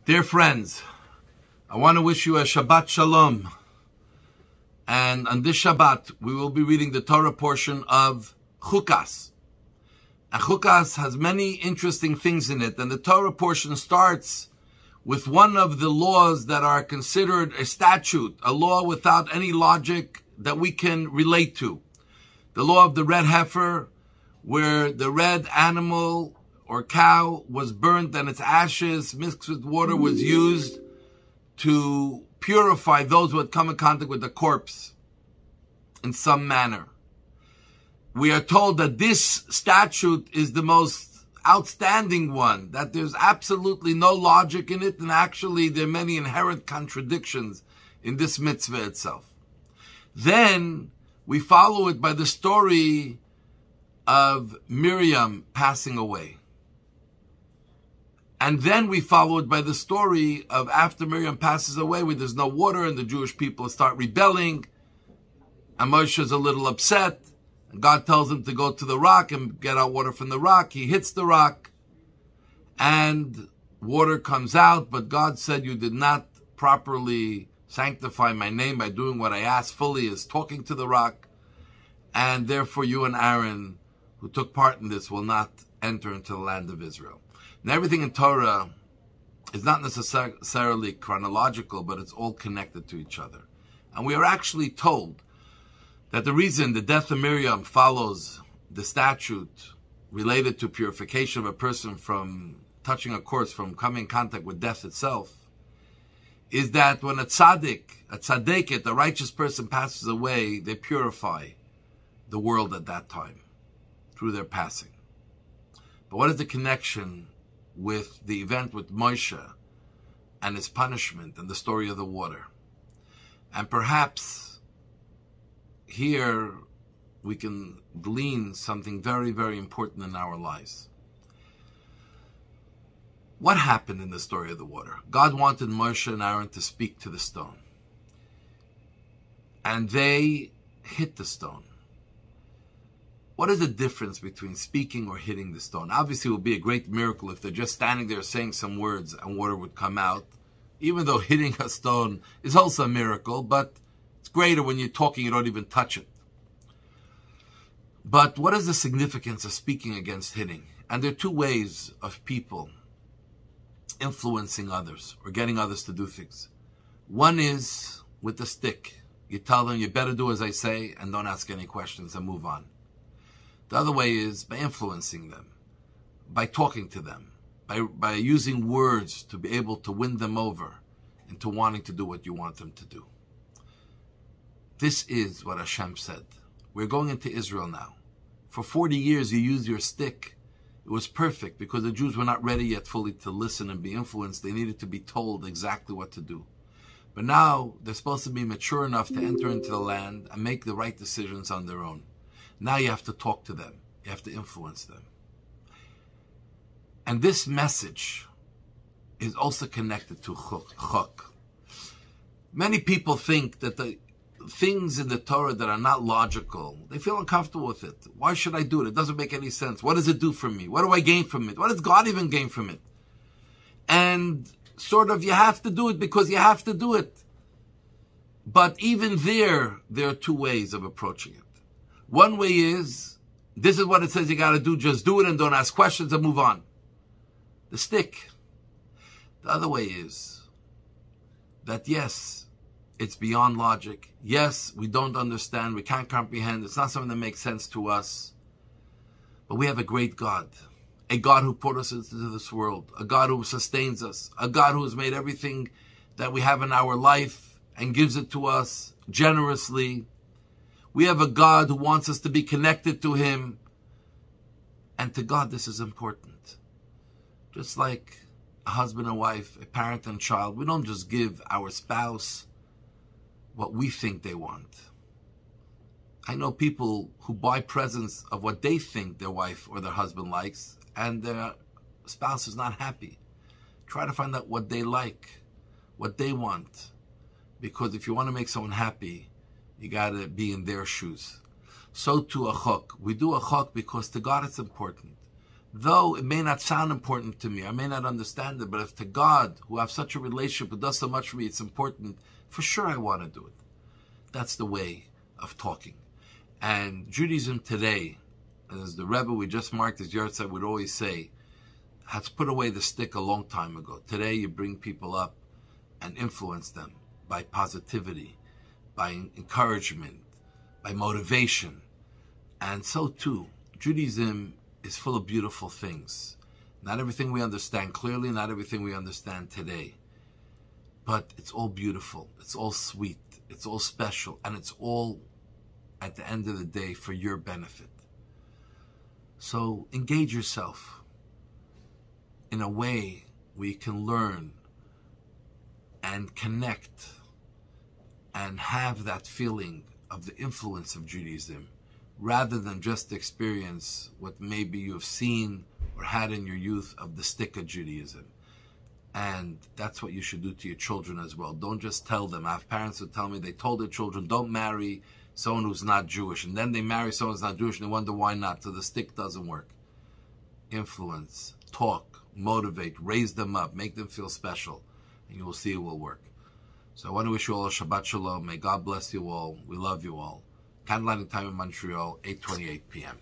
Dear friends, I want to wish you a Shabbat Shalom. And on this Shabbat, we will be reading the Torah portion of Chukas. And Chukas has many interesting things in it. And the Torah portion starts with one of the laws that are considered a statute, a law without any logic that we can relate to. The law of the red heifer, where the red animal or cow was burnt and its ashes mixed with water was used to purify those who had come in contact with the corpse in some manner. We are told that this statute is the most outstanding one, that there's absolutely no logic in it, and actually there are many inherent contradictions in this mitzvah itself. Then we follow it by the story of Miriam passing away. And then we follow it by the story of after Miriam passes away, where there's no water and the Jewish people start rebelling. And Moshe is a little upset. And God tells him to go to the rock and get out water from the rock. He hits the rock and water comes out. But God said, you did not properly sanctify my name by doing what I asked fully, is talking to the rock. And therefore you and Aaron, who took part in this, will not enter into the land of Israel. And everything in Torah is not necessarily chronological, but it's all connected to each other. And we are actually told that the reason the death of Miriam follows the statute related to purification of a person from touching a corpse, from coming in contact with death itself, is that when a tzaddiket, a righteous person passes away, they purify the world at that time through their passing. But what is the connection with the event with Moshe and his punishment and the story of the water? And perhaps here we can glean something very, very important in our lives. What happened in the story of the water? God wanted Moshe and Aaron to speak to the stone. And they hit the stone. What is the difference between speaking or hitting the stone? Obviously, it would be a great miracle if they're just standing there saying some words and water would come out. Even though hitting a stone is also a miracle, but it's greater when you're talking, you don't even touch it. But what is the significance of speaking against hitting? And there are two ways of people influencing others or getting others to do things. One is with the stick. You tell them, you better do as I say and don't ask any questions and move on. The other way is by influencing them, by talking to them, by using words to be able to win them over into wanting to do what you want them to do. This is what Hashem said. We're going into Israel now. For 40 years you used your stick. It was perfect because the Jews were not ready yet fully to listen and be influenced. They needed to be told exactly what to do. But now they're supposed to be mature enough to enter into the land and make the right decisions on their own. Now you have to talk to them. You have to influence them. And this message is also connected to chok. Many people think that the things in the Torah that are not logical, they feel uncomfortable with it. Why should I do it? It doesn't make any sense. What does it do for me? What do I gain from it? What does God even gain from it? And sort of you have to do it because you have to do it. But even there are two ways of approaching it. One way is, this is what it says you got to do, just do it and don't ask questions and move on. The stick. The other way is that yes, it's beyond logic. Yes, we don't understand, we can't comprehend, it's not something that makes sense to us. But we have a great God. A God who put us into this world. A God who sustains us. A God who has made everything that we have in our life and gives it to us generously. We have a God who wants us to be connected to Him. And to God, this is important. Just like a husband and wife, a parent and child, we don't just give our spouse what we think they want. I know people who buy presents of what they think their wife or their husband likes, and their spouse is not happy. Try to find out what they like, what they want. Because if you want to make someone happy, you got to be in their shoes. So too a chok. We do a chok because to God it's important. Though it may not sound important to me, I may not understand it, but if to God, who I have such a relationship, who does so much for me, it's important, for sure I want to do it. That's the way of talking. And Judaism today, as the Rabbi we just marked his Yahrzeit would always say, has put away the stick a long time ago. Today you bring people up and influence them by positivity, by encouragement, by motivation. And so too, Judaism is full of beautiful things. Not everything we understand clearly, not everything we understand today. But it's all beautiful, it's all sweet, it's all special, and it's all, at the end of the day, for your benefit. So engage yourself in a way where you can learn and connect and have that feeling of the influence of Judaism, rather than just experience what maybe you've seen or had in your youth of the stick of Judaism. And that's what you should do to your children as well. Don't just tell them. I have parents who tell me they told their children, don't marry someone who's not Jewish. And then they marry someone who's not Jewish and they wonder why not. So the stick doesn't work. Influence, talk, motivate, raise them up, make them feel special. And you will see it will work. So I want to wish you all a Shabbat Shalom. May God bless you all. We love you all. Candlelighting time in Montreal, 8:28 p.m.